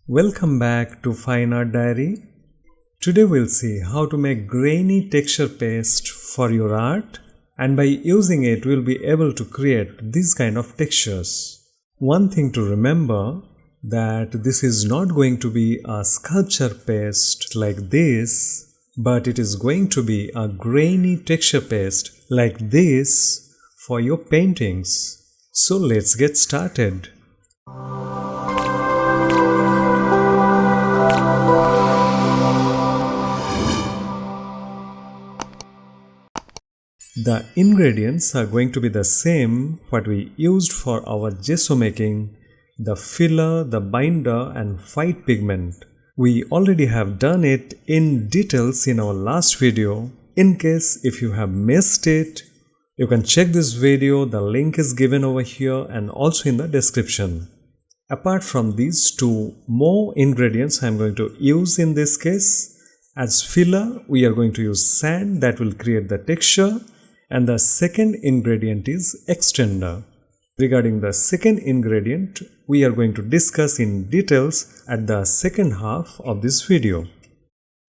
Welcome back to Fine Art Diary. Today we'll see how to make grainy texture paste for your art, and by using it we'll be able to create these kind of textures. One thing to remember that this is not going to be a sculpture paste like this, but it is going to be a grainy texture paste like this for your paintings. So let's get started. The ingredients are going to be the same what we used for our gesso making, the filler, the binder and white pigment. We already have done it in details in our last video. In case if you have missed it, you can check this video, the link is given over here and also in the description. Apart from these two more ingredients I am going to use in this case. As filler, we are going to use sand that will create the texture. And the second ingredient is extender. Regarding the second ingredient, we are going to discuss in details at the second half of this video.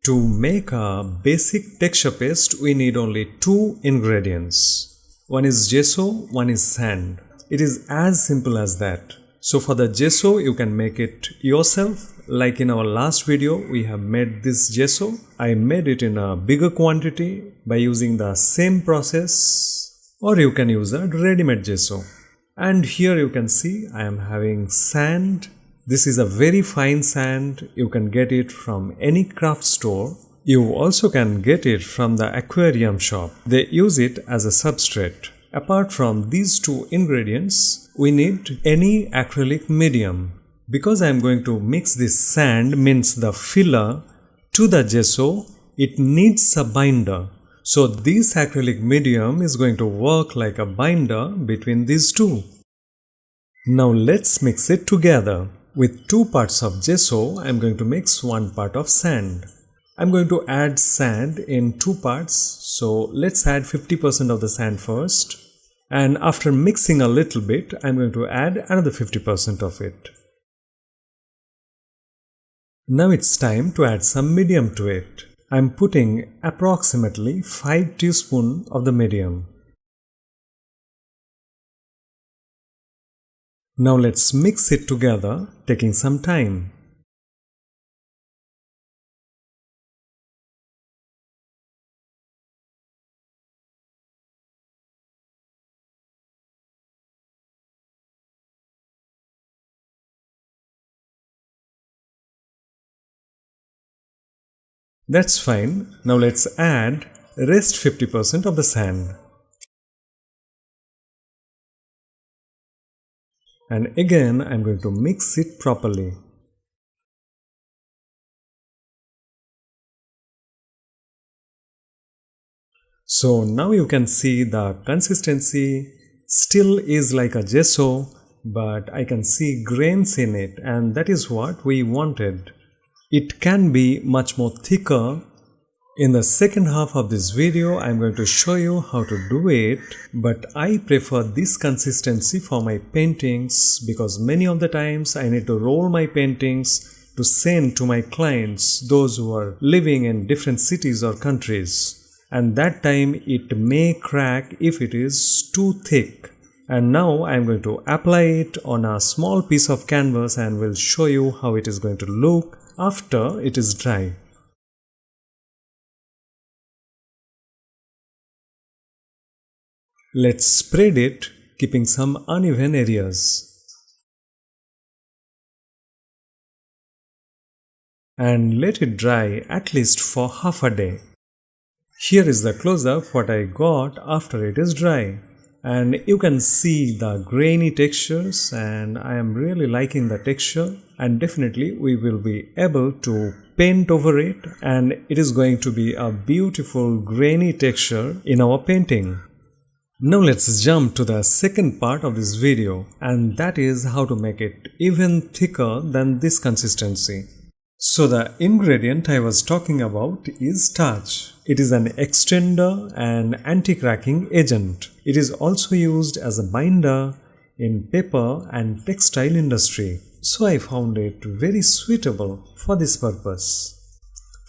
To make a basic texture paste, we need only two ingredients. One is gesso, one is sand. It is as simple as that. So for the gesso, you can make it yourself. Like in our last video, we have made this gesso. I made it in a bigger quantity by using the same process, or you can use a ready-made gesso. And here you can see I am having sand. This is a very fine sand. You can get it from any craft store. You also can get it from the aquarium shop. They use it as a substrate. Apart from these two ingredients, we need any acrylic medium. Because I am going to mix this sand, means the filler, to the gesso, it needs a binder. So this acrylic medium is going to work like a binder between these two. Now let's mix it together. With 2 parts of gesso, I am going to mix 1 part of sand. I am going to add sand in 2 parts. So let's add 50% of the sand first. And after mixing a little bit, I am going to add another 50% of it. Now it's time to add some medium to it. I am putting approximately 5 teaspoons of the medium. Now let's mix it together, taking some time. That's fine. Now let's add rest 50% of the sand. And again I'm going to mix it properly. So now you can see the consistency still is like a gesso, but I can see grains in it, and that is what we wanted. It can be much more thicker. In the second half of this video, I am going to show you how to do it, but I prefer this consistency for my paintings because many of the times I need to roll my paintings to send to my clients, those who are living in different cities or countries. And that time it may crack if it is too thick. And now I am going to apply it on a small piece of canvas and will show you how it is going to look after it is dry. Let's spread it, keeping some uneven areas. And let it dry at least for half a day. Here is the close-up what I got after it is dry. And you can see the grainy textures, and I am really liking the texture, and definitely we will be able to paint over it, and it is going to be a beautiful grainy texture in our painting. Now let's jump to the second part of this video, and that is how to make it even thicker than this consistency. So the ingredient I was talking about is starch. It is an extender and anti-cracking agent. It is also used as a binder in paper and textile industry. so I found it very suitable for this purpose.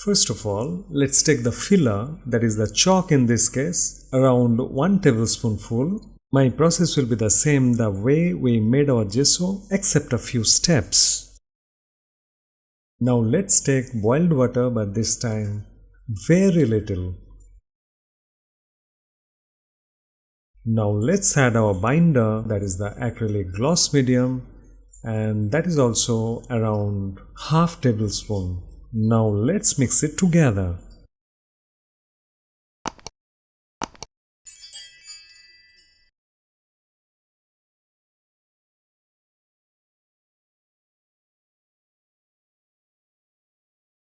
First of all, let's take the filler, that is the chalk in this case, around 1 tablespoonful. My process will be the same the way we made our gesso, except a few steps. Now let's take boiled water, but this time very little. Now let's add our binder, that is the acrylic gloss medium, and that is also around half tablespoon. Now let's mix it together.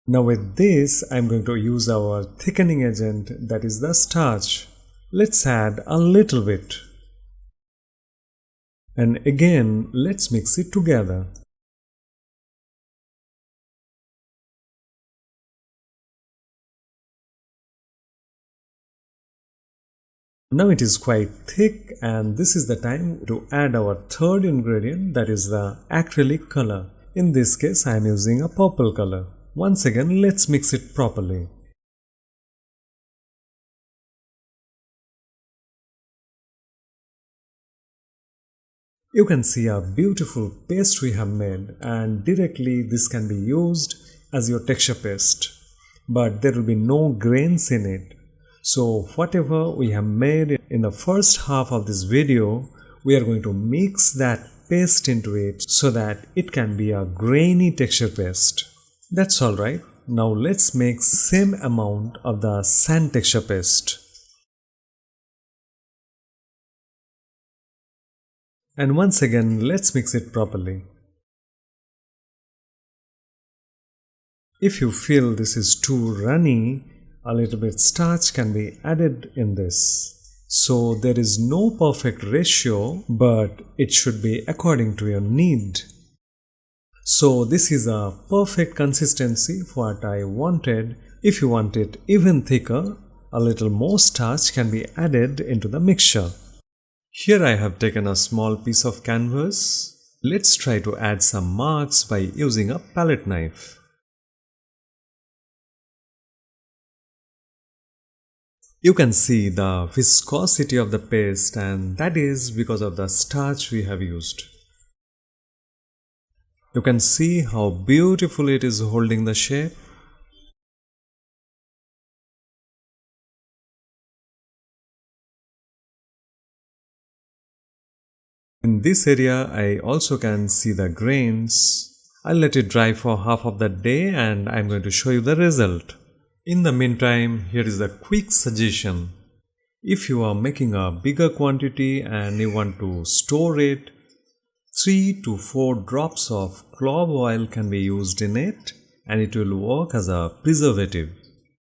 Now with this, I'm going to use our thickening agent, that is the starch. Let's add a little bit. And again, let's mix it together. Now it is quite thick, and this is the time to add our third ingredient, that is the acrylic color. In this case, I am using a purple color. Once again, let's mix it properly. You can see a beautiful paste we have made, and directly this can be used as your texture paste. But there will be no grains in it. So whatever we have made in the first half of this video, we are going to mix that paste into it so that it can be a grainy texture paste. That's alright. Now let's make same amount of the sand texture paste. And once again, let's mix it properly. If you feel this is too runny, a little bit starch can be added in this. So there is no perfect ratio, but it should be according to your need. So this is a perfect consistency for what I wanted. If you want it even thicker, a little more starch can be added into the mixture. Here I have taken a small piece of canvas. Let's try to add some marks by using a palette knife. You can see the viscosity of the paste, and that is because of the starch we have used. You can see how beautiful it is holding the shape. In this area, I also can see the grains. I'll let it dry for half of the day and I'm going to show you the result. In the meantime, here is a quick suggestion. If you are making a bigger quantity and you want to store it, 3 to 4 drops of clove oil can be used in it and it will work as a preservative.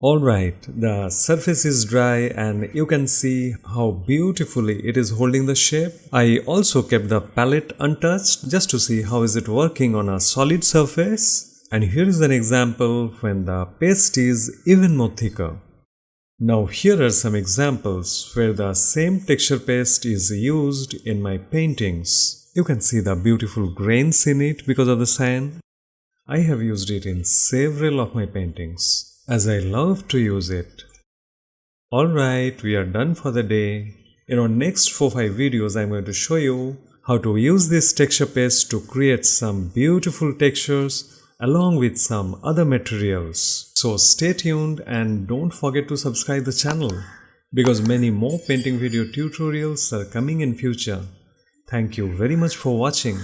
Alright, the surface is dry and you can see how beautifully it is holding the shape. I also kept the palette untouched just to see how is it working on a solid surface. And here is an example when the paste is even more thicker. Now here are some examples where the same texture paste is used in my paintings. You can see the beautiful grains in it because of the sand. I have used it in several of my paintings, as I love to use it. Alright, we are done for the day. In our next 4-5 videos, I am going to show you how to use this texture paste to create some beautiful textures along with some other materials. So stay tuned and don't forget to subscribe the channel because many more painting video tutorials are coming in future. Thank you very much for watching.